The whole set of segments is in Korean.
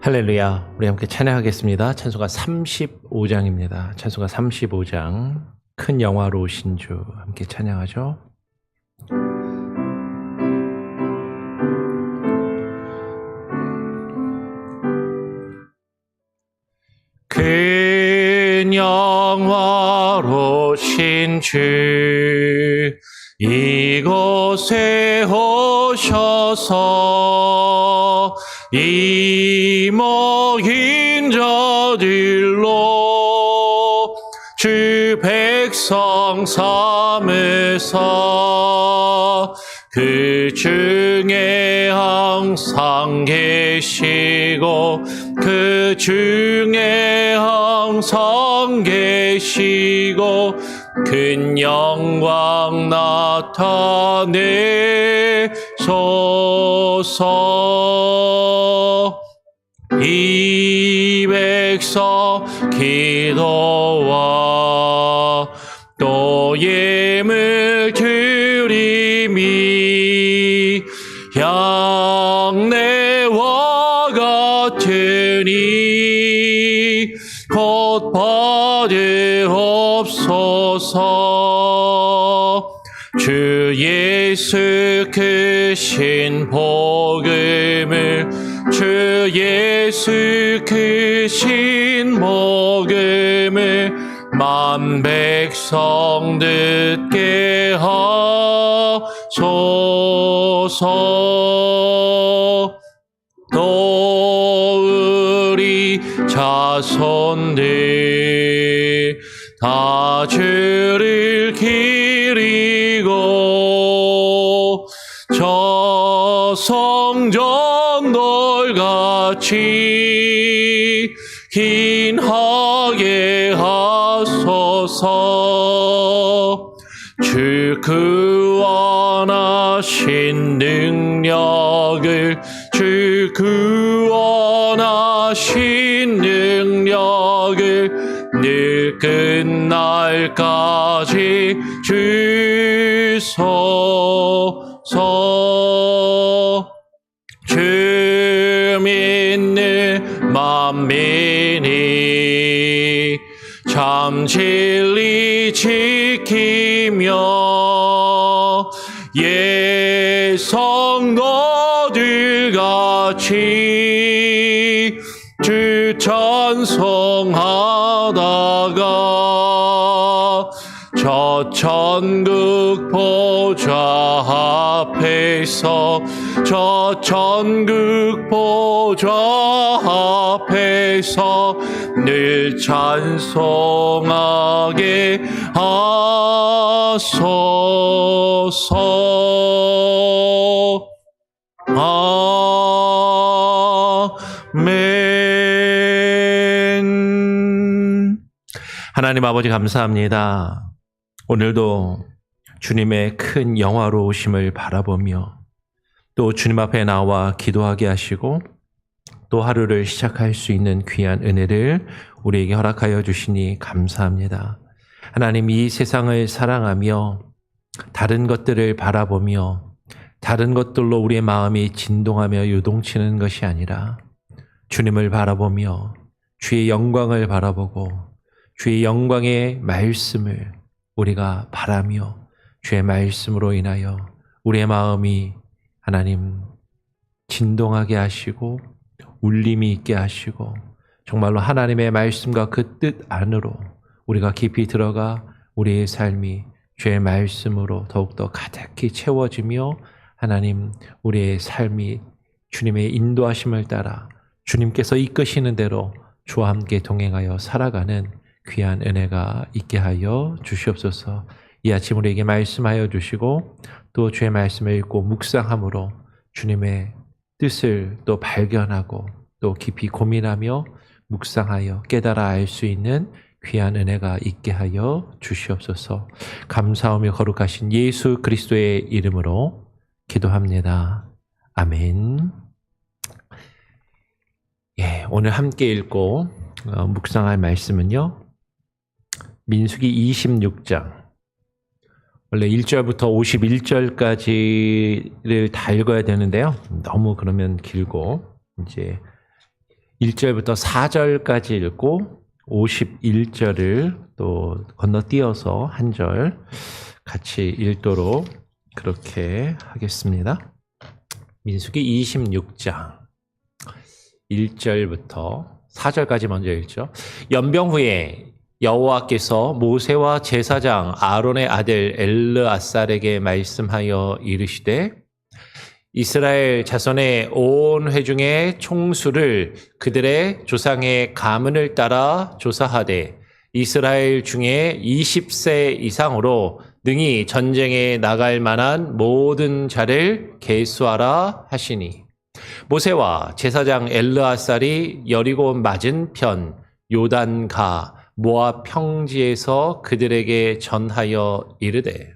할렐루야. 우리 함께 찬양하겠습니다. 찬송가 35장입니다. 찬송가 35장. 큰 영화로우신 주 함께 찬양하죠. 큰 영화로우신 주 이곳에 오셔서 이 모인 저들로 주 백성 삼으사 그 중에 항상 계시고 그 중에 항상 계시고 큰 영광 나타내소서. 이 백성 기도와 또 예물 드림이 향내와 같으니 곧 받으옵소서. 주 예수 크신 복음을 주 예수 크신 복음을 만 백성 듣게 하소서. 또 우리 자손들 다 주를 기리고 저 성전 돌같이 긴하게 하소서. 주 구원하신 능력을 주 구원하신 능력을 늘 끝날까지 주소서. 주 믿는 만민이 참 진리 지키며 옛 성도들 같이 주 찬송하다가 저 천국 보좌 앞에서 저 천국 보좌 앞에서 늘 찬송하게 하소서. 아멘. 하나님 아버지 감사합니다. 오늘도 주님의 큰 영화로우심을 바라보며 또 주님 앞에 나와 기도하게 하시고 또 하루를 시작할 수 있는 귀한 은혜를 우리에게 허락하여 주시니 감사합니다. 하나님, 이 세상을 사랑하며 다른 것들을 바라보며 다른 것들로 우리의 마음이 진동하며 요동치는 것이 아니라 주님을 바라보며 주의 영광을 바라보고 주의 영광의 말씀을 우리가 바라며 주의 말씀으로 인하여 우리의 마음이 하나님 진동하게 하시고 울림이 있게 하시고 정말로 하나님의 말씀과 그 뜻 안으로 우리가 깊이 들어가 우리의 삶이 주의 말씀으로 더욱더 가득히 채워지며 하나님 우리의 삶이 주님의 인도하심을 따라 주님께서 이끄시는 대로 주와 함께 동행하여 살아가는 귀한 은혜가 있게 하여 주시옵소서. 이 아침 우리에게 말씀하여 주시고 또 주의 말씀을 읽고 묵상함으로 주님의 뜻을 또 발견하고 또 깊이 고민하며 묵상하여 깨달아 알 수 있는 귀한 은혜가 있게 하여 주시옵소서. 감사하며 거룩하신 예수 그리스도의 이름으로 기도합니다. 아멘. 오늘 함께 읽고 묵상할 말씀은요, 민수기 26장 원래 1절부터 51절까지를 다 읽어야 되는데요. 너무 그러면 길고 이제 1절부터 4절까지 읽고 51절을 또 건너뛰어서 한 절 같이 읽도록 그렇게 하겠습니다. 민수기 26장 1절부터 4절까지 먼저 읽죠. 연병 후에 여호와께서 모세와 제사장 아론의 아들 엘르아살에게 말씀하여 이르시되 이스라엘 자손의 온 회중의 총수를 그들의 조상의 가문을 따라 조사하되 이스라엘 중에 20세 이상으로 능히 전쟁에 나갈 만한 모든 자를 계수하라 하시니 모세와 제사장 엘르아살이 여리고 맞은편 요단가 모압 평지에서 그들에게 전하여 이르되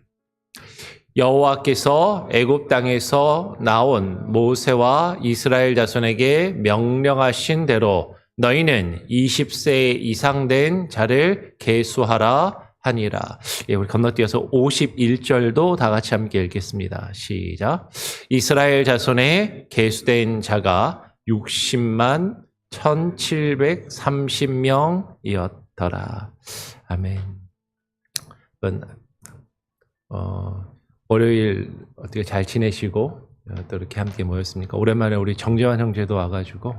여호와께서 애굽 땅에서 나온 모세와 이스라엘 자손에게 명령하신 대로 너희는 20세 이상 된 자를 계수하라 하니라. 예, 우리 건너뛰어서 51절도 다 같이 함께 읽겠습니다. 시작. 이스라엘 자손에 계수된 자가 60만 1730명이었더라. 아멘. 월요일 어떻게 잘 지내시고 또 이렇게 함께 모였습니까? 오랜만에 우리 정재환 형제도 와가지고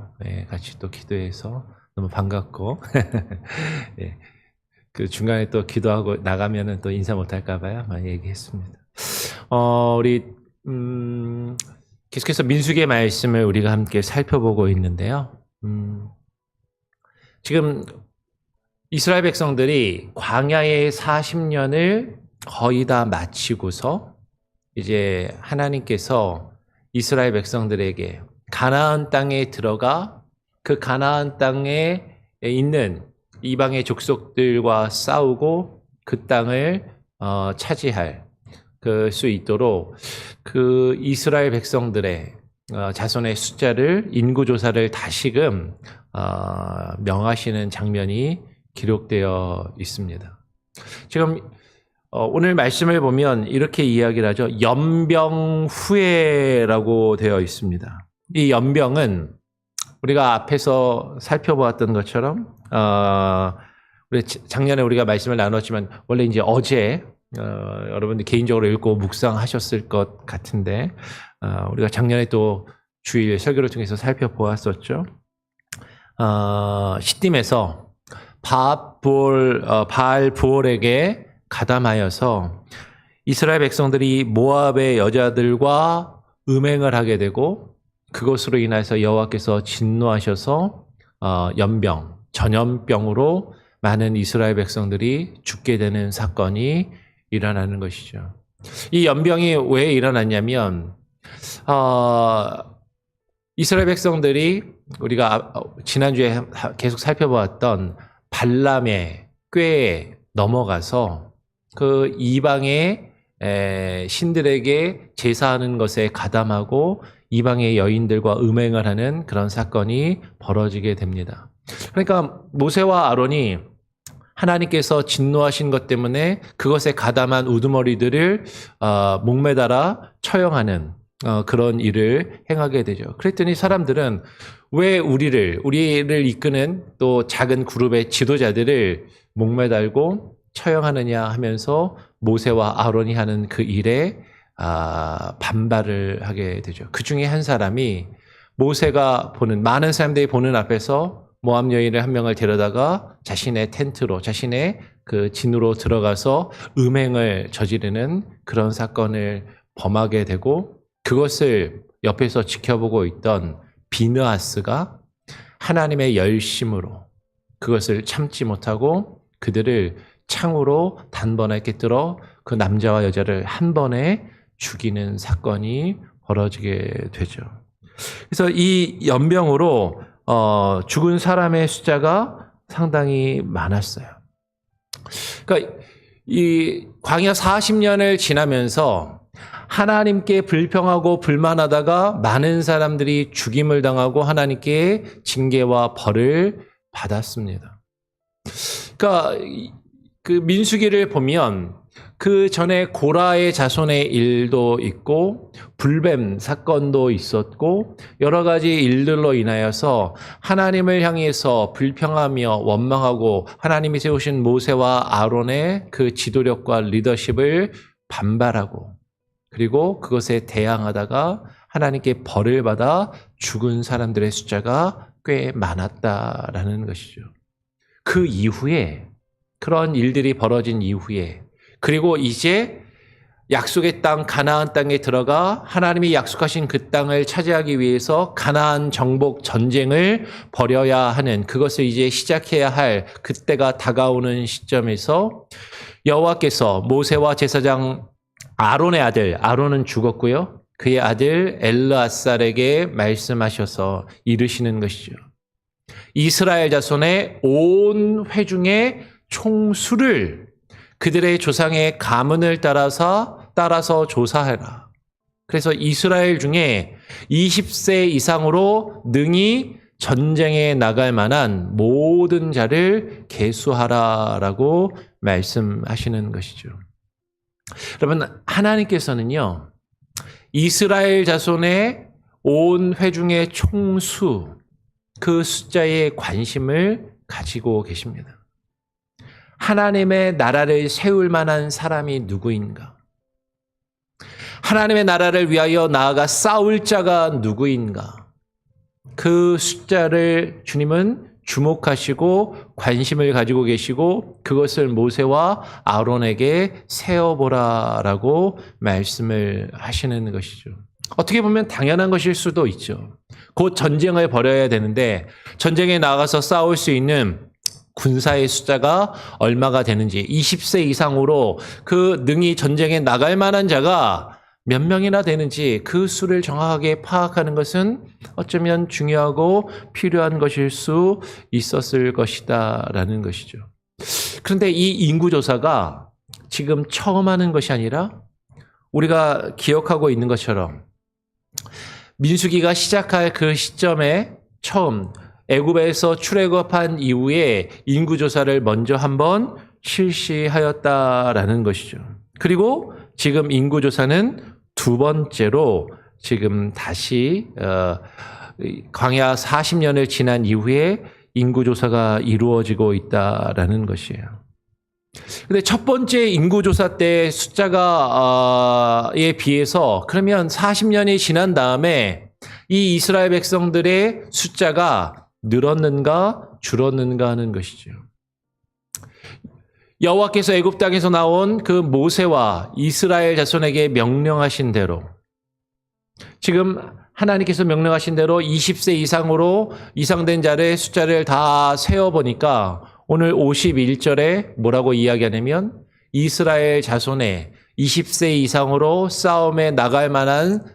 같이 또 기도해서 너무 반갑고 예, 그 중간에 또 기도하고 나가면은 또 인사 못할까봐요. 많이 얘기했습니다. 우리 계속해서 민수기의 말씀을 우리가 함께 살펴보고 있는데요. 지금 이스라엘 백성들이 광야의 40년을 거의 다 마치고서 이제 하나님께서 이스라엘 백성들에게 가나안 땅에 들어가 그 가나안 땅에 있는 이방의 족속들과 싸우고 그 땅을 차지할 수 있도록 그 이스라엘 백성들의 자손의 숫자를 인구조사를 다시금 명하시는 장면이 기록되어 있습니다. 지금 오늘 말씀을 보면 이렇게 이야기를 하죠. 연병 후에라고 되어 있습니다. 이 연병은 우리가 앞에서 살펴보았던 것처럼 우리 작년에 우리가 말씀을 나눴지만 원래 이제 어제 여러분들 개인적으로 읽고 묵상하셨을 것 같은데 우리가 작년에 또 주일 설교를 통해서 살펴보았었죠. 시딤에서 바알 부올에게 가담하여서 이스라엘 백성들이 모압의 여자들과 음행을 하게 되고 그것으로 인해서 여호와께서 진노하셔서 연병, 전염병으로 많은 이스라엘 백성들이 죽게 되는 사건이 일어나는 것이죠. 이 연병이 왜 일어났냐면 이스라엘 백성들이 우리가 지난주에 계속 살펴보았던 발람의 꾀에 넘어가서 그 이방의 신들에게 제사하는 것에 가담하고 이방의 여인들과 음행을 하는 그런 사건이 벌어지게 됩니다. 그러니까 모세와 아론이 하나님께서 진노하신 것 때문에 그것에 가담한 우두머리들을 목매달아 처형하는 그런 일을 행하게 되죠. 그랬더니 사람들은 왜 우리를 이끄는 또 작은 그룹의 지도자들을 목매달고 처형하느냐 하면서 모세와 아론이 하는 그 일에 반발을 하게 되죠. 그 중에 한 사람이 모세가 보는 많은 사람들이 보는 앞에서 모압 여인을 한 명을 데려다가 자신의 텐트로 자신의 그 진으로 들어가서 음행을 저지르는 그런 사건을 범하게 되고 그것을 옆에서 지켜보고 있던 비느하스가 하나님의 열심으로 그것을 참지 못하고 그들을 창으로 단번에 깨뜨려 그 남자와 여자를 한 번에 죽이는 사건이 벌어지게 되죠. 그래서 이 연병으로 죽은 사람의 숫자가 상당히 많았어요. 그러니까 이 광야 40년을 지나면서 하나님께 불평하고 불만하다가 많은 사람들이 죽임을 당하고 하나님께 징계와 벌을 받았습니다. 그러니까 그 민수기를 보면 그 전에 고라의 자손의 일도 있고 불뱀 사건도 있었고 여러 가지 일들로 인하여서 하나님을 향해서 불평하며 원망하고 하나님이 세우신 모세와 아론의 그 지도력과 리더십을 반발하고 그리고 그것에 대항하다가 하나님께 벌을 받아 죽은 사람들의 숫자가 꽤 많았다라는 것이죠. 그 이후에 그런 일들이 벌어진 이후에 그리고 이제 약속의 땅 가나안 땅에 들어가 하나님이 약속하신 그 땅을 차지하기 위해서 가나안 정복 전쟁을 벌여야 하는 그것을 이제 시작해야 할 그때가 다가오는 시점에서 여호와께서 모세와 제사장 아론의 아들 아론은 죽었고요. 그의 아들 엘르아살에게 말씀하셔서 이르시는 것이죠. 이스라엘 자손의 온 회중의 총수를 그들의 조상의 가문을 따라서 조사해라. 그래서 이스라엘 중에 20세 이상으로 능히 전쟁에 나갈 만한 모든 자를 계수하라라고 말씀하시는 것이죠. 여러분, 하나님께서는요, 이스라엘 자손의 온 회중의 총수, 그 숫자에 관심을 가지고 계십니다. 하나님의 나라를 세울 만한 사람이 누구인가? 하나님의 나라를 위하여 나아가 싸울 자가 누구인가? 그 숫자를 주님은 주목하시고 관심을 가지고 계시고 그것을 모세와 아론에게 세어보라라고 말씀을 하시는 것이죠. 어떻게 보면 당연한 것일 수도 있죠. 곧 전쟁을 벌여야 되는데 전쟁에 나가서 싸울 수 있는 군사의 숫자가 얼마가 되는지 20세 이상으로 그 능히 전쟁에 나갈 만한 자가 몇 명이나 되는지 그 수를 정확하게 파악하는 것은 어쩌면 중요하고 필요한 것일 수 있었을 것이다라는 것이죠. 그런데 이 인구조사가 지금 처음 하는 것이 아니라 우리가 기억하고 있는 것처럼 민수기가 시작할 그 시점에 처음 애굽에서 출애굽한 이후에 인구조사를 먼저 한번 실시하였다라는 것이죠. 그리고 지금 인구조사는 두 번째로 지금 다시 광야 40년을 지난 이후에 인구조사가 이루어지고 있다라는 것이에요. 근데 첫 번째 인구조사 때 숫자가에 비해서 그러면 40년이 지난 다음에 이 이스라엘 백성들의 숫자가 늘었는가 줄었는가 하는 것이죠. 여호와께서 애굽 땅에서 나온 그 모세와 이스라엘 자손에게 명령하신 대로 지금 하나님께서 명령하신 대로 20세 이상으로 이상된 자의 숫자를 다 세어보니까 오늘 51절에 뭐라고 이야기하냐면 이스라엘 자손의 20세 이상으로 싸움에 나갈 만한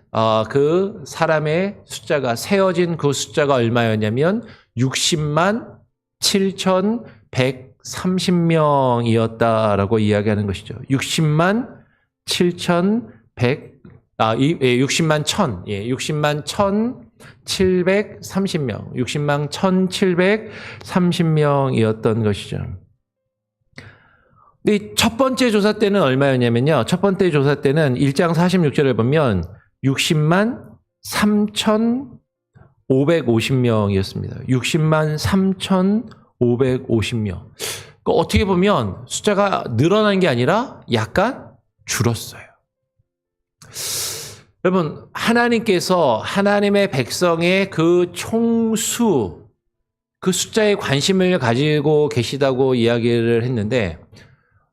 그 사람의 숫자가 세어진 그 숫자가 얼마였냐면 60만 7,130명이었다라고 이야기하는 것이죠. 60만 7,100 60만 1,730명, 60만 1,730명이었던 것이죠. 근데 첫 번째 조사 때는 얼마였냐면요. 첫 번째 조사 때는 1장 46절을 보면 60만 3,550명이었습니다. 60만 3,550명. 어떻게 보면 숫자가 늘어난 게 아니라 약간 줄었어요. 여러분, 하나님께서 하나님의 백성의 그 총수, 그 숫자에 관심을 가지고 계시다고 이야기를 했는데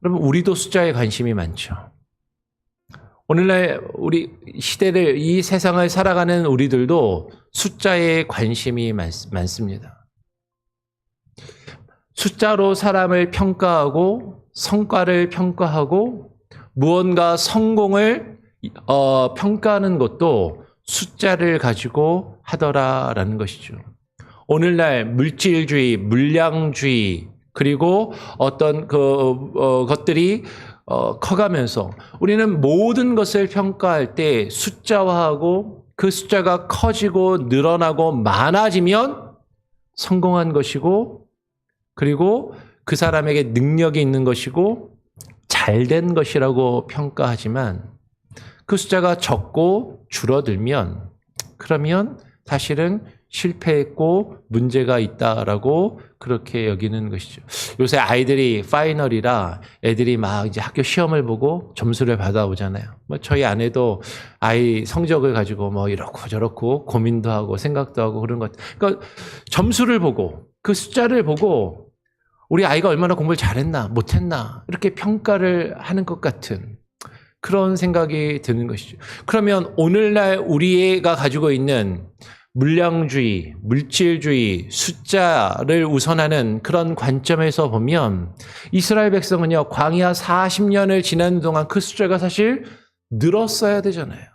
여러분, 우리도 숫자에 관심이 많죠. 오늘날 우리 시대를, 이 세상을 살아가는 우리들도 숫자에 관심이 많습니다. 숫자로 사람을 평가하고 성과를 평가하고 무언가 성공을 평가하는 것도 숫자를 가지고 하더라라는 것이죠. 오늘날 물질주의, 물량주의 그리고 어떤 것들이 커가면서 우리는 모든 것을 평가할 때 숫자화하고 그 숫자가 커지고 늘어나고 많아지면 성공한 것이고 그리고 그 사람에게 능력이 있는 것이고 잘 된 것이라고 평가하지만 그 숫자가 적고 줄어들면 그러면 사실은 실패했고 문제가 있다라고 그렇게 여기는 것이죠. 요새 아이들이 파이널이라 애들이 막 이제 학교 시험을 보고 점수를 받아오잖아요. 뭐 저희 아내도 아이 성적을 가지고 뭐 이렇고 저렇고 고민도 하고 생각도 하고 그런 것. 그러니까 점수를 보고 그 숫자를 보고 우리 아이가 얼마나 공부를 잘했나 못했나 이렇게 평가를 하는 것 같은 그런 생각이 드는 것이죠. 그러면 오늘날 우리가 가지고 있는 물량주의, 물질주의, 숫자를 우선하는 그런 관점에서 보면 이스라엘 백성은요, 광야 40년을 지난 동안 그 숫자가 사실 늘었어야 되잖아요.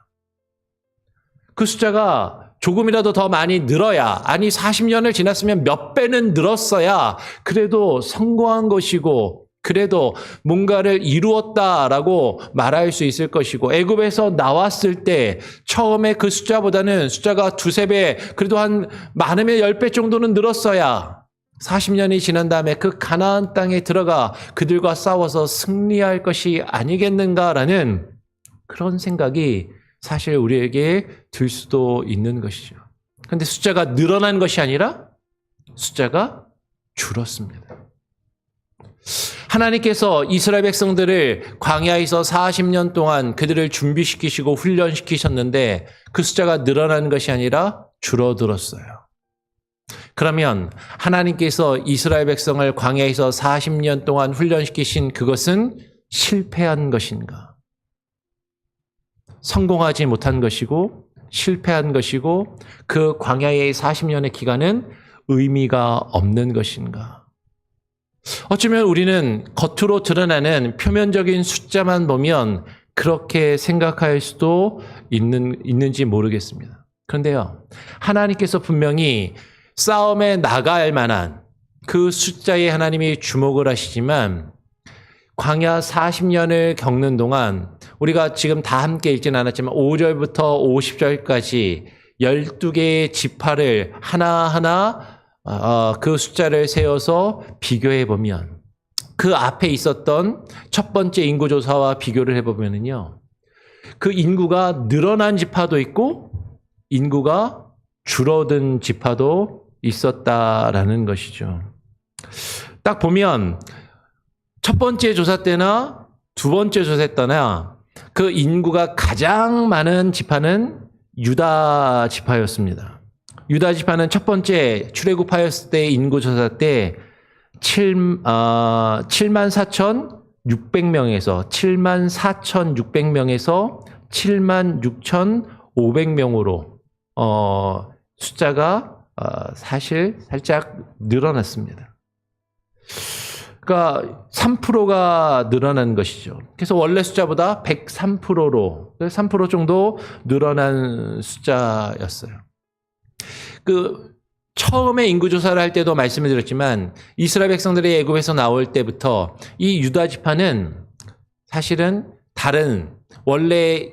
그 숫자가 조금이라도 더 많이 늘어야, 아니 40년을 지났으면 몇 배는 늘었어야 그래도 성공한 것이고 그래도 뭔가를 이루었다라고 말할 수 있을 것이고 애굽에서 나왔을 때 처음에 그 숫자보다는 숫자가 두세 배 그래도 한 많으면 10배 정도는 늘었어야 40년이 지난 다음에 그 가나안 땅에 들어가 그들과 싸워서 승리할 것이 아니겠는가라는 그런 생각이 사실 우리에게 들 수도 있는 것이죠. 그런데 숫자가 늘어난 것이 아니라 숫자가 줄었습니다. 하나님께서 이스라엘 백성들을 광야에서 40년 동안 그들을 준비시키시고 훈련시키셨는데 그 숫자가 늘어나는 것이 아니라 줄어들었어요. 그러면 하나님께서 이스라엘 백성을 광야에서 40년 동안 훈련시키신 그것은 실패한 것인가? 성공하지 못한 것이고 실패한 것이고 그 광야의 40년의 기간은 의미가 없는 것인가? 어쩌면 우리는 겉으로 드러나는 표면적인 숫자만 보면 그렇게 생각할 수도 있는지 모르겠습니다. 그런데요, 하나님께서 분명히 싸움에 나갈 만한 그 숫자에 하나님이 주목을 하시지만 광야 40년을 겪는 동안 우리가 지금 다 함께 읽지는 않았지만 5절부터 50절까지 12개의 지파를 하나하나 그 숫자를 세워서 비교해 보면 그 앞에 있었던 첫 번째 인구조사와 비교를 해보면요, 그 인구가 늘어난 지파도 있고 인구가 줄어든 지파도 있었다라는 것이죠. 딱 보면 첫 번째 조사 때나 두 번째 조사 때나 그 인구가 가장 많은 지파는 유다 지파였습니다. 유다 지파는 첫 번째 출애굽하였을 때 인구조사 때 74,600명에서 74,600명에서 76,500명으로 숫자가 사실 살짝 늘어났습니다. 그러니까 3%가 늘어난 것이죠. 그래서 원래 숫자보다 103%로 3% 정도 늘어난 숫자였어요. 처음에 인구조사를 할 때도 말씀을 드렸지만 이스라엘 백성들이 애굽에서 나올 때부터 이 유다 지파는 사실은 다른 원래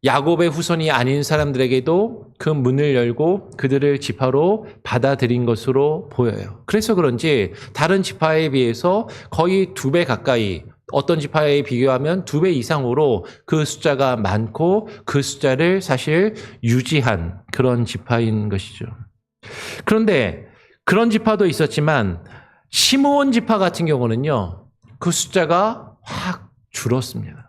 야곱의 후손이 아닌 사람들에게도 그 문을 열고 그들을 지파로 받아들인 것으로 보여요. 그래서 그런지 다른 지파에 비해서 거의 2배 가까이, 어떤 지파에 비교하면 2배 이상으로 그 숫자가 많고 그 숫자를 사실 유지한 그런 지파인 것이죠. 그런데 그런 지파도 있었지만 시므온 지파 같은 경우는요, 그 숫자가 확 줄었습니다.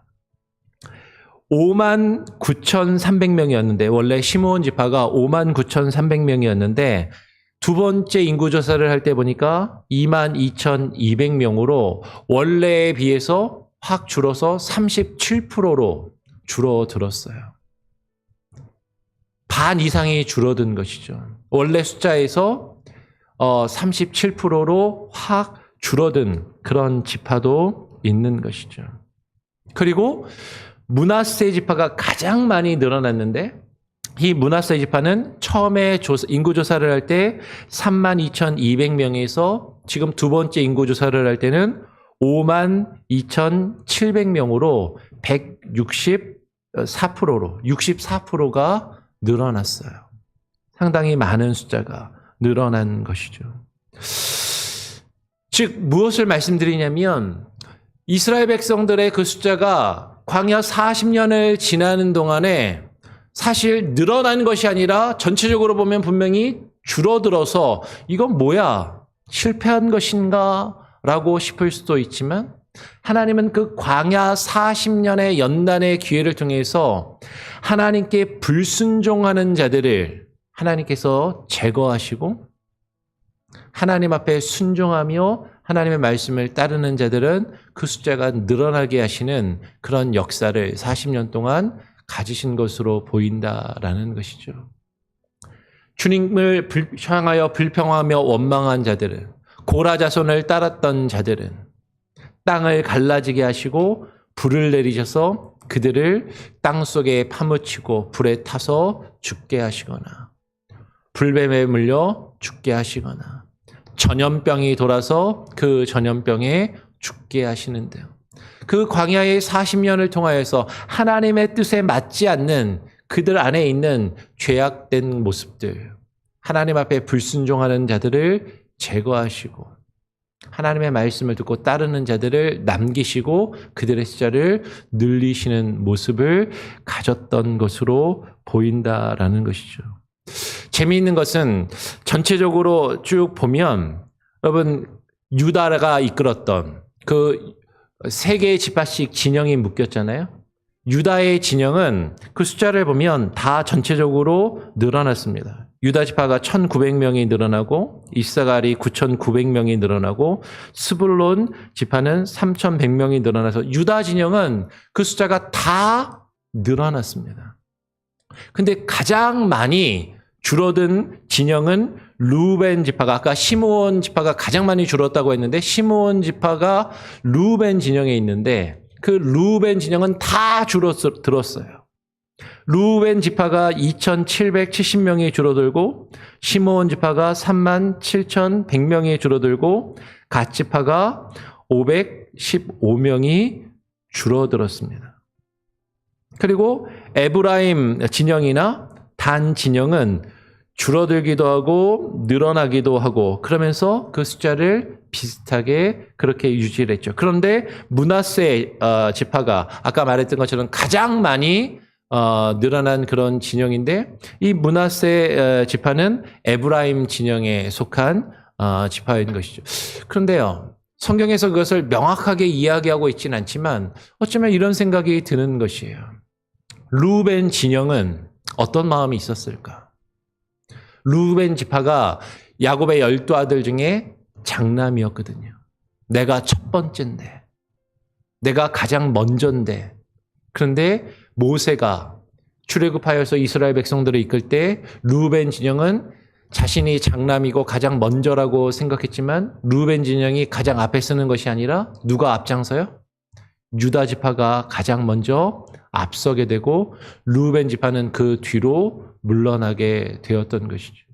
59,300명이었는데 원래 시므온 지파가 59,300명이었는데 두 번째 인구조사를 할 때 보니까 22,200명으로 원래에 비해서 확 줄어서 37%로 줄어들었어요. 반 이상이 줄어든 것이죠. 원래 숫자에서 37%로 확 줄어든 그런 지파도 있는 것이죠. 그리고 므낫세 지파가 가장 많이 늘어났는데 이 므낫세 지파는 처음에 인구조사를 할 때 32,200명에서 지금 두 번째 인구조사를 할 때는 52,700명으로 164%로 64%가 늘어났어요. 상당히 많은 숫자가 늘어난 것이죠. 즉 무엇을 말씀드리냐면 이스라엘 백성들의 그 숫자가 광야 40년을 지나는 동안에 사실 늘어난 것이 아니라 전체적으로 보면 분명히 줄어들어서 이건 뭐야? 실패한 것인가? 라고 싶을 수도 있지만 하나님은 그 광야 40년의 연단의 기회를 통해서 하나님께 불순종하는 자들을 하나님께서 제거하시고 하나님 앞에 순종하며 하나님의 말씀을 따르는 자들은 그 숫자가 늘어나게 하시는 그런 역사를 40년 동안 가지신 것으로 보인다라는 것이죠. 주님을 향하여 불평하며 원망한 자들은, 고라 자손을 따랐던 자들은 땅을 갈라지게 하시고 불을 내리셔서 그들을 땅 속에 파묻히고 불에 타서 죽게 하시거나 불뱀에 물려 죽게 하시거나 전염병이 돌아서 그 전염병에 죽게 하시는데요. 그 광야의 40년을 통하여서 하나님의 뜻에 맞지 않는 그들 안에 있는 죄악된 모습들, 하나님 앞에 불순종하는 자들을 제거하시고 하나님의 말씀을 듣고 따르는 자들을 남기시고 그들의 숫자를 늘리시는 모습을 가졌던 것으로 보인다라는 것이죠. 재미있는 것은 전체적으로 쭉 보면 여러분 유다가 이끌었던 그 세 개의 지파씩 진영이 묶였잖아요. 유다의 진영은 그 숫자를 보면 다 전체적으로 늘어났습니다. 유다 지파가 1,900명이 늘어나고 이사갈이 9,900명이 늘어나고 스불론 지파는 3,100명이 늘어나서 유다 진영은 그 숫자가 다 늘어났습니다. 근데 가장 많이 줄어든 진영은 루벤 지파가, 아까 시므온 지파가 가장 많이 줄었다고 했는데 시므온 지파가 루벤 진영에 있는데 그 루벤 진영은 다 줄어들었어요. 루벤 지파가 2,770명이 줄어들고 시므온 지파가 37,100명이 줄어들고 갓 지파가 515명이 줄어들었습니다. 그리고 에브라임 진영이나 단 진영은 줄어들기도 하고 늘어나기도 하고 그러면서 그 숫자를 비슷하게 그렇게 유지를 했죠. 그런데 므낫세 지파가 아까 말했던 것처럼 가장 많이 늘어난 그런 진영인데 이 므낫세 지파는 에브라임 진영에 속한 지파인 것이죠. 그런데요. 성경에서 그것을 명확하게 이야기하고 있지는 않지만 어쩌면 이런 생각이 드는 것이에요. 루벤 진영은 어떤 마음이 있었을까? 루벤 지파가 야곱의 12아들 중에 장남이었거든요. 내가 첫 번째인데, 내가 가장 먼저인데, 그런데 모세가 출애굽하여서 이스라엘 백성들을 이끌 때 루벤 진영은 자신이 장남이고 가장 먼저라고 생각했지만 루벤 진영이 가장 앞에 서는 것이 아니라 누가 앞장서요? 유다 지파가 가장 먼저 앞서게 되고 루벤 지파는 그 뒤로 물러나게 되었던 것이죠.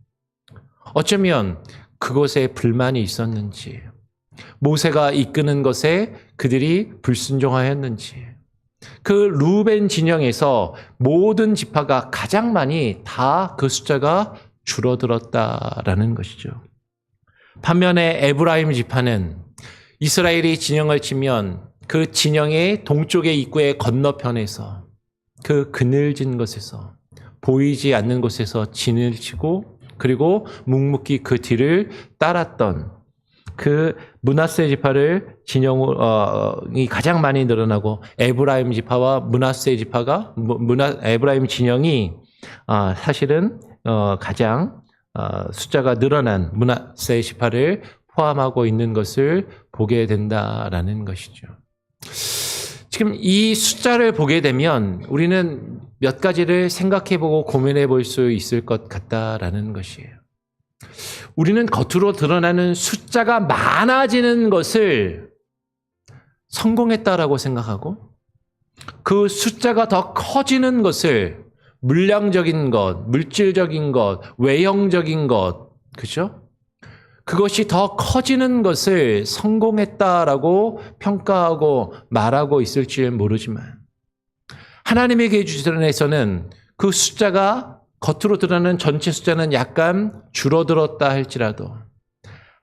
어쩌면 그것에 불만이 있었는지, 모세가 이끄는 것에 그들이 불순종하였는지, 그 루벤 진영에서 모든 지파가 가장 많이 다 그 숫자가 줄어들었다라는 것이죠. 반면에 에브라임 지파는 이스라엘이 진영을 치면 그 진영의 동쪽의 입구의 건너편에서 그 그늘진 곳에서 보이지 않는 곳에서 진을 치고 그리고 묵묵히 그 뒤를 따랐던 그 므낫세 지파를 진영이 가장 많이 늘어나고 에브라임 지파와 므낫세 지파가 에브라임 진영이 사실은 가장 숫자가 늘어난 므낫세 지파를 포함하고 있는 것을 보게 된다라는 것이죠. 지금 이 숫자를 보게 되면 우리는 몇 가지를 생각해보고 고민해볼 수 있을 것 같다라는 것이에요. 우리는 겉으로 드러나는 숫자가 많아지는 것을 성공했다라고 생각하고 그 숫자가 더 커지는 것을 물량적인 것, 물질적인 것, 외형적인 것, 그렇죠? 그것이 더 커지는 것을 성공했다라고 평가하고 말하고 있을지 모르지만 하나님의 기준에서는 그 숫자가 겉으로 드러나는 전체 숫자는 약간 줄어들었다 할지라도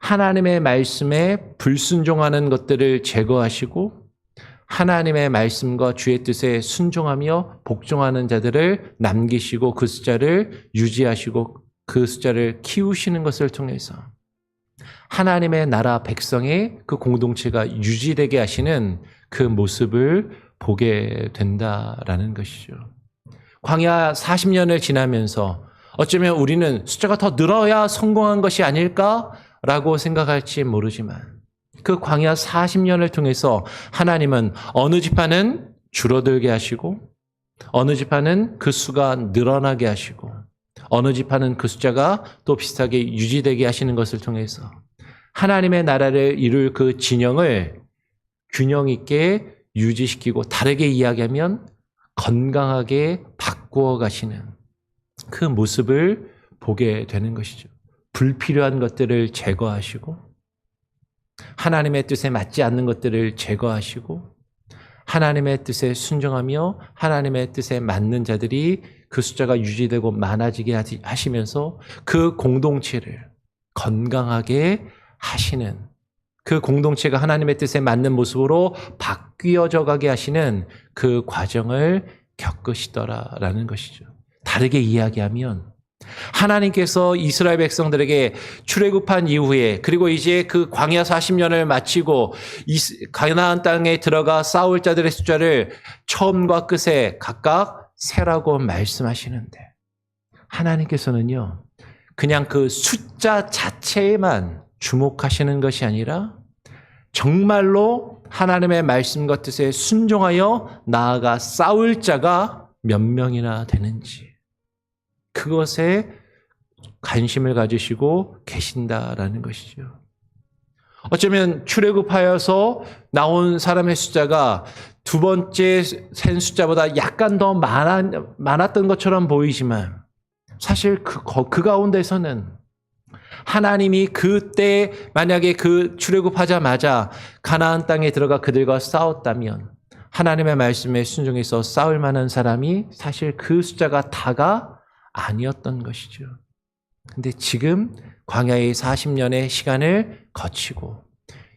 하나님의 말씀에 불순종하는 것들을 제거하시고 하나님의 말씀과 주의 뜻에 순종하며 복종하는 자들을 남기시고 그 숫자를 유지하시고 그 숫자를 키우시는 것을 통해서 하나님의 나라 백성의 그 공동체가 유지되게 하시는 그 모습을 보게 된다라는 것이죠. 광야 40년을 지나면서 어쩌면 우리는 숫자가 더 늘어야 성공한 것이 아닐까라고 생각할지 모르지만 그 광야 40년을 통해서 하나님은 어느 지파는 줄어들게 하시고 어느 지파는 그 수가 늘어나게 하시고 어느 지파는 그 숫자가 또 비슷하게 유지되게 하시는 것을 통해서 하나님의 나라를 이룰 그 진영을 균형 있게 유지시키고 다르게 이야기하면 건강하게 바꾸어 가시는 그 모습을 보게 되는 것이죠. 불필요한 것들을 제거하시고 하나님의 뜻에 맞지 않는 것들을 제거하시고 하나님의 뜻에 순종하며 하나님의 뜻에 맞는 자들이 그 숫자가 유지되고 많아지게 하시면서 그 공동체를 건강하게 하시는 그 공동체가 하나님의 뜻에 맞는 모습으로 바뀌어져 가게 하시는 그 과정을 겪으시더라라는 것이죠. 다르게 이야기하면 하나님께서 이스라엘 백성들에게 출애굽한 이후에 그리고 이제 그 광야 40년을 마치고 가나안 땅에 들어가 싸울 자들의 숫자를 처음과 끝에 각각 세라고 말씀하시는데 하나님께서는요 그냥 그 숫자 자체에만 주목하시는 것이 아니라 정말로 하나님의 말씀과 뜻에 순종하여 나아가 싸울 자가 몇 명이나 되는지 그것에 관심을 가지시고 계신다라는 것이죠. 어쩌면 출애굽하여서 나온 사람의 숫자가 두 번째 센 숫자보다 약간 더 많았던 것처럼 보이지만 사실 그 가운데서는 하나님이 그때 만약에 그 출애굽하자마자 가나안 땅에 들어가 그들과 싸웠다면 하나님의 말씀에 순종해서 싸울 만한 사람이 사실 그 숫자가 다가 아니었던 것이죠. 근데 지금 광야의 40년의 시간을 거치고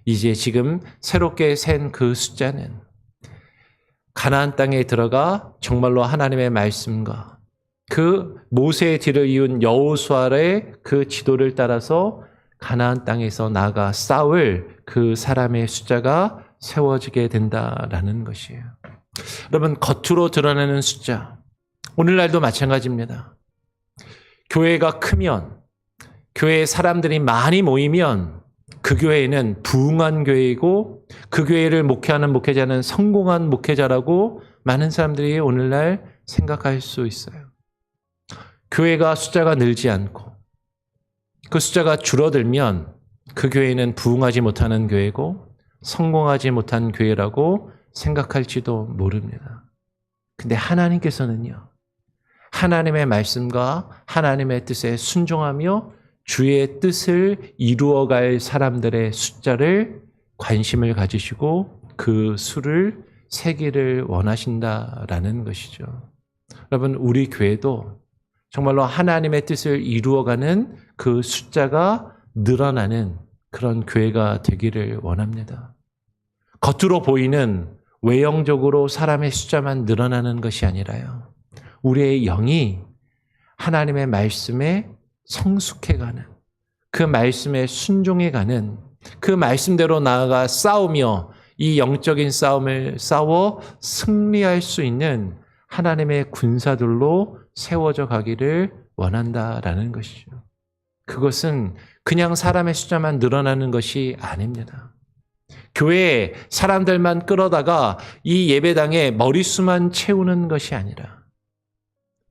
이제 지금 새롭게 센 그 숫자는 가나안 땅에 들어가 정말로 하나님의 말씀과 그 모세의 뒤를 이은 여호수아의 그 지도를 따라서 가나안 땅에서 나아가 싸울 그 사람의 숫자가 세워지게 된다라는 것이에요. 여러분 겉으로 드러나는 숫자 오늘날도 마찬가지입니다. 교회가 크면 교회에 사람들이 많이 모이면 그 교회는 부흥한 교회이고 그 교회를 목회하는 목회자는 성공한 목회자라고 많은 사람들이 오늘날 생각할 수 있어요. 교회가 숫자가 늘지 않고 그 숫자가 줄어들면 그 교회는 부흥하지 못하는 교회고 성공하지 못한 교회라고 생각할지도 모릅니다. 근데 하나님께서는요. 하나님의 말씀과 하나님의 뜻에 순종하며 주의 뜻을 이루어갈 사람들의 숫자를 관심을 가지시고 그 수를 세기를 원하신다라는 것이죠. 여러분 우리 교회도 정말로 하나님의 뜻을 이루어가는 그 숫자가 늘어나는 그런 교회가 되기를 원합니다. 겉으로 보이는 외형적으로 사람의 숫자만 늘어나는 것이 아니라요. 우리의 영이 하나님의 말씀에 성숙해가는 그 말씀에 순종해가는 그 말씀대로 나아가 싸우며 이 영적인 싸움을 싸워 승리할 수 있는 하나님의 군사들로 세워져 가기를 원한다라는 것이죠. 그것은 그냥 사람의 숫자만 늘어나는 것이 아닙니다. 교회에 사람들만 끌어다가 이 예배당에 머릿수만 채우는 것이 아니라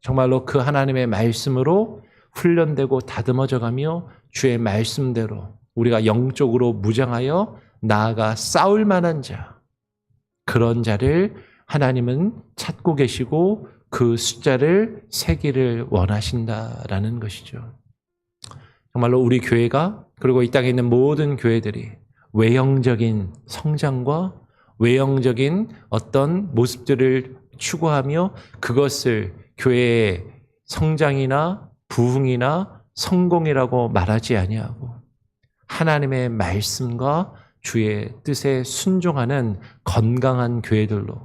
정말로 그 하나님의 말씀으로 훈련되고 다듬어져 가며 주의 말씀대로 우리가 영적으로 무장하여 나아가 싸울 만한 자, 그런 자를 하나님은 찾고 계시고 그 숫자를 세기를 원하신다라는 것이죠. 정말로 우리 교회가 그리고 이 땅에 있는 모든 교회들이 외형적인 성장과 외형적인 어떤 모습들을 추구하며 그것을 교회의 성장이나 부흥이나 성공이라고 말하지 아니하고 하나님의 말씀과 주의 뜻에 순종하는 건강한 교회들로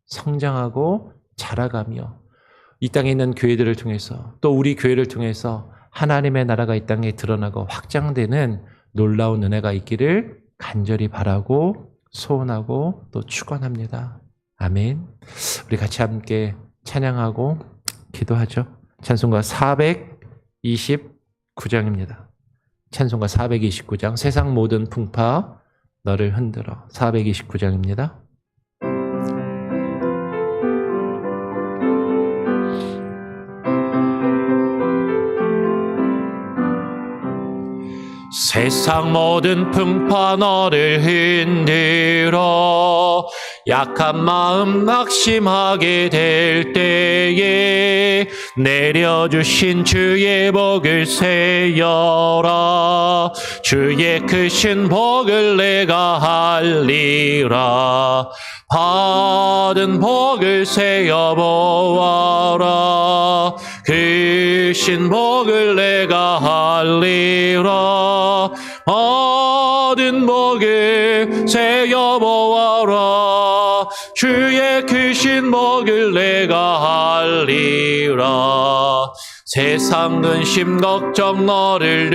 성장하고 자라가며 이 땅에 있는 교회들을 통해서 또 우리 교회를 통해서 하나님의 나라가 이 땅에 드러나고 확장되는 놀라운 은혜가 있기를 간절히 바라고 소원하고 또 축원합니다. 아멘. 우리 같이 함께 찬양하고 기도하죠. 찬송가 429장입니다. 찬송가 429장 세상 모든 풍파 너를 흔들어 429장입니다. 세상 모든 풍파 너를 흔들어 약한 마음 낙심하게 될 때에 내려주신 주의 복을 세여라. 주의 크신 복을 내가 할리라. 받은 복을 세어보아라. 크신 복을 내가 할리라. 받은 복을 세어보아라. 주의 크신 복을 내가 할리라. 세상 근심 걱정 너를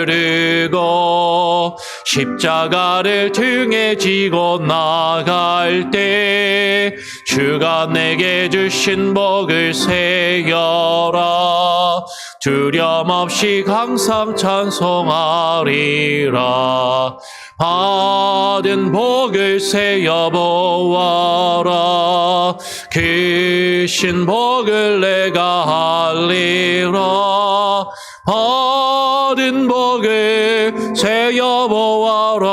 누르고 십자가를 등에 지고 나갈 때 주가 내게 주신 복을 새겨라. 두려움 없이 항상 찬송하리라. 받은 복을 세어보아라. 크신 복을 내가 할리라. 받은 복을 세어보아라.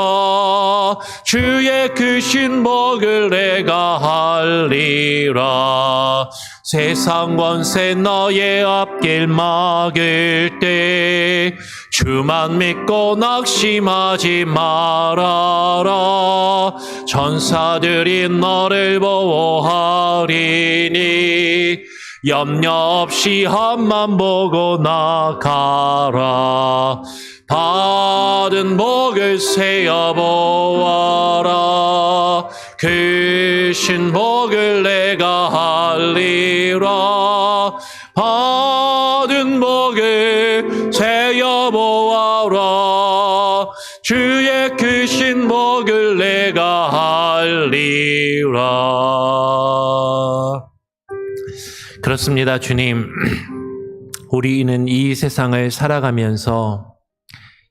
주의 크신 복을 내가 할리라. 세상 권세 너의 앞길 막을 때 주만 믿고 낙심하지 말아라. 전사들이 너를 보호하리니 염려 없이 앞만 보고 나가라. 받은 복을 세어보아라. 크신 복을 내가 할리라. 받은 복을 세어보아라. 주의 크신 복을 내가 할리라. 그렇습니다, 주님. 우리는 이 세상을 살아가면서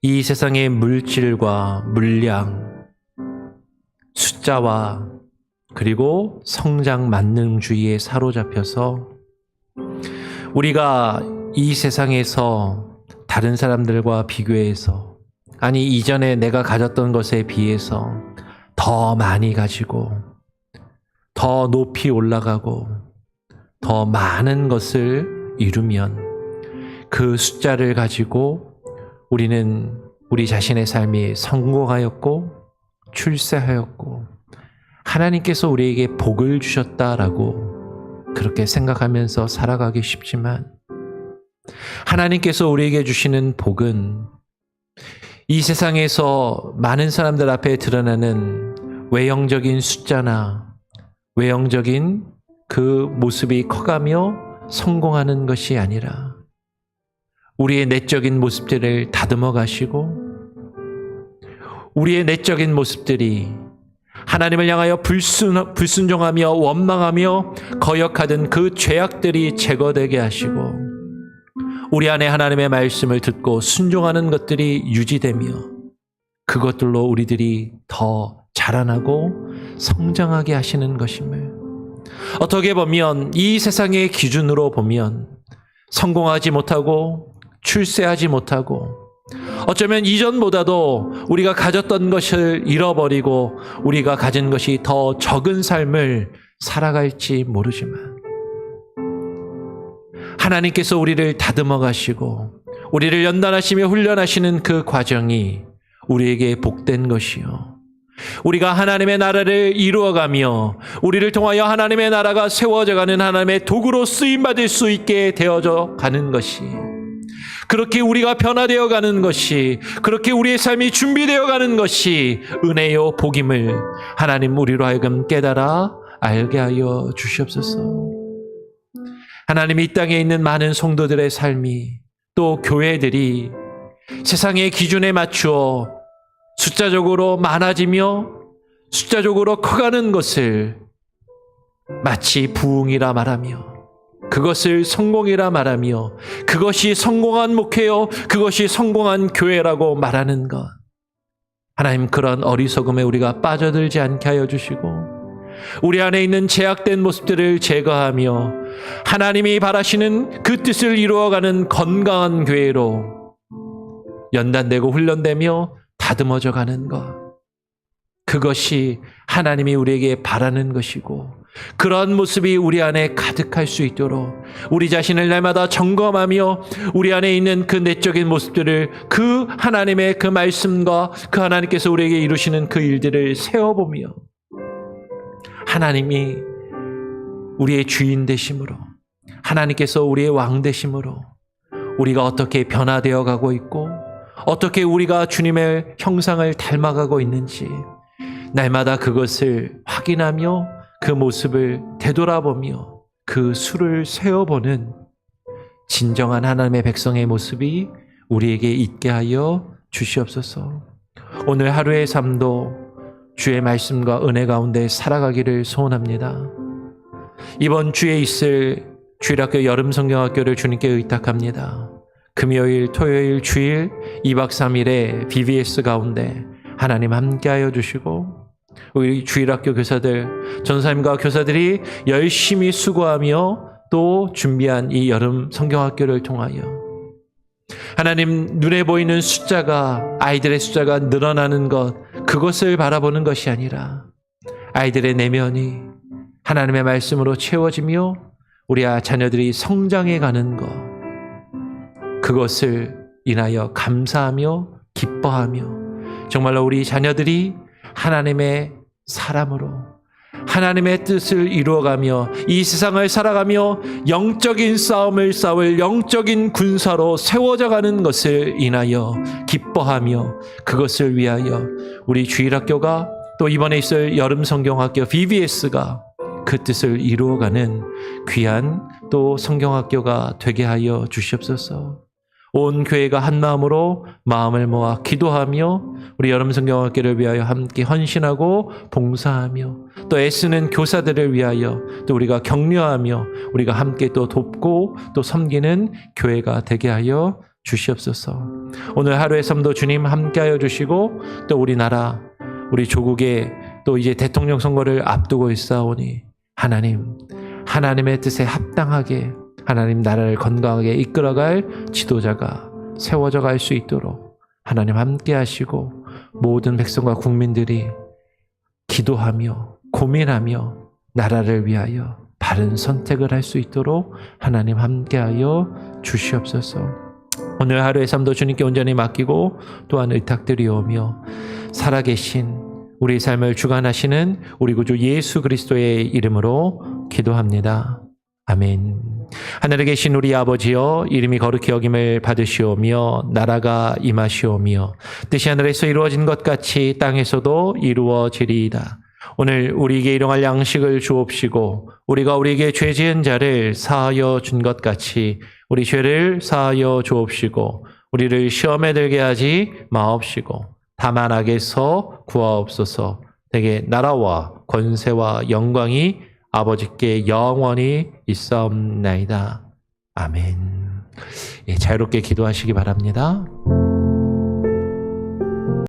이 세상의 물질과 물량, 숫자와 그리고 성장 만능주의에 사로잡혀서 우리가 이 세상에서 다른 사람들과 비교해서, 아니 이전에 내가 가졌던 것에 비해서 더 많이 가지고 더 높이 올라가고 더 많은 것을 이루면 그 숫자를 가지고 우리는 우리 자신의 삶이 성공하였고 출세하였고 하나님께서 우리에게 복을 주셨다라고 그렇게 생각하면서 살아가기 쉽지만, 하나님께서 우리에게 주시는 복은 이 세상에서 많은 사람들 앞에 드러나는 외형적인 숫자나 외형적인 그 모습이 커가며 성공하는 것이 아니라 우리의 내적인 모습들을 다듬어 가시고 우리의 내적인 모습들이 하나님을 향하여 불순종하며 원망하며 거역하던 그 죄악들이 제거되게 하시고 우리 안에 하나님의 말씀을 듣고 순종하는 것들이 유지되며 그것들로 우리들이 더 자라나고 성장하게 하시는 것임을, 어떻게 보면 이 세상의 기준으로 보면 성공하지 못하고 출세하지 못하고 어쩌면 이전보다도 우리가 가졌던 것을 잃어버리고 우리가 가진 것이 더 적은 삶을 살아갈지 모르지만, 하나님께서 우리를 다듬어 가시고 우리를 연단하시며 훈련하시는 그 과정이 우리에게 복된 것이요, 우리가 하나님의 나라를 이루어가며 우리를 통하여 하나님의 나라가 세워져가는 하나님의 도구로 쓰임받을 수 있게 되어져 가는 것이, 그렇게 우리가 변화되어 가는 것이, 그렇게 우리의 삶이 준비되어 가는 것이 은혜요 복임을 하나님 우리로 하여금 깨달아 알게 하여 주시옵소서. 하나님, 이 땅에 있는 많은 성도들의 삶이, 또 교회들이 세상의 기준에 맞추어 숫자적으로 많아지며 숫자적으로 커가는 것을 마치 부흥이라 말하며, 그것을 성공이라 말하며, 그것이 성공한 목회요, 그것이 성공한 교회라고 말하는 것, 하나님, 그런 어리석음에 우리가 빠져들지 않게 하여 주시고, 우리 안에 있는 제약된 모습들을 제거하며 하나님이 바라시는 그 뜻을 이루어가는 건강한 교회로 연단되고 훈련되며 다듬어져 가는 것, 그것이 하나님이 우리에게 바라는 것이고, 그런 모습이 우리 안에 가득할 수 있도록 우리 자신을 날마다 점검하며 우리 안에 있는 그 내적인 모습들을 그 하나님의 그 말씀과 그 하나님께서 우리에게 이루시는 그 일들을 세워보며, 하나님이 우리의 주인 되심으로, 하나님께서 우리의 왕 되심으로 우리가 어떻게 변화되어 가고 있고 어떻게 우리가 주님의 형상을 닮아가고 있는지 날마다 그것을 확인하며 그 모습을 되돌아보며 그 수를 세어보는 진정한 하나님의 백성의 모습이 우리에게 있게 하여 주시옵소서. 오늘 하루의 삶도 주의 말씀과 은혜 가운데 살아가기를 소원합니다. 이번 주에 있을 주일학교 여름성경학교를 주님께 의탁합니다. 금요일, 토요일, 주일 2박 3일의 BBS 가운데 하나님 함께하여 주시고, 우리 주일학교 교사들, 전사님과 교사들이 열심히 수고하며 또 준비한 이 여름 성경학교를 통하여 하나님, 눈에 보이는 숫자가, 아이들의 숫자가 늘어나는 것, 그것을 바라보는 것이 아니라 아이들의 내면이 하나님의 말씀으로 채워지며 우리 자녀들이 성장해 가는 것, 그것을 인하여 감사하며 기뻐하며 정말로 우리 자녀들이 하나님의 사람으로 하나님의 뜻을 이루어가며 이 세상을 살아가며 영적인 싸움을 싸울 영적인 군사로 세워져 가는 것을 인하여 기뻐하며, 그것을 위하여 우리 주일학교가 또 이번에 있을 여름성경학교 BBS가 그 뜻을 이루어가는 귀한 또 성경학교가 되게 하여 주시옵소서. 온 교회가 한 마음으로 마음을 모아 기도하며 우리 여름성경학교를 위하여 함께 헌신하고 봉사하며 또 애쓰는 교사들을 위하여 또 우리가 격려하며 우리가 함께 또 돕고 또 섬기는 교회가 되게 하여 주시옵소서. 오늘 하루의 삶도 주님 함께하여 주시고, 또 우리나라, 우리 조국의 또 이제 대통령 선거를 앞두고 있사오니 하나님, 하나님의 뜻에 합당하게 하나님 나라를 건강하게 이끌어갈 지도자가 세워져 갈 수 있도록 하나님 함께 하시고, 모든 백성과 국민들이 기도하며 고민하며 나라를 위하여 바른 선택을 할 수 있도록 하나님 함께 하여 주시옵소서. 오늘 하루의 삶도 주님께 온전히 맡기고 또한 의탁드리오며, 살아계신 우리 삶을 주관하시는 우리 구주 예수 그리스도의 이름으로 기도합니다. 아멘. 하늘에 계신 우리 아버지여, 이름이 거룩히 여김을 받으시오며 나라가 임하시오며 뜻이 하늘에서 이루어진 것 같이 땅에서도 이루어지리이다. 오늘 우리에게 일용할 양식을 주옵시고, 우리가 우리에게 죄 지은 자를 사하여 준 것 같이 우리 죄를 사하여 주옵시고, 우리를 시험에 들게 하지 마옵시고 다만 악에서 구하옵소서. 되게 나라와 권세와 영광이 아버지께 영원히 있사옵나이다. 아멘. 자유롭게 기도하시기 바랍니다.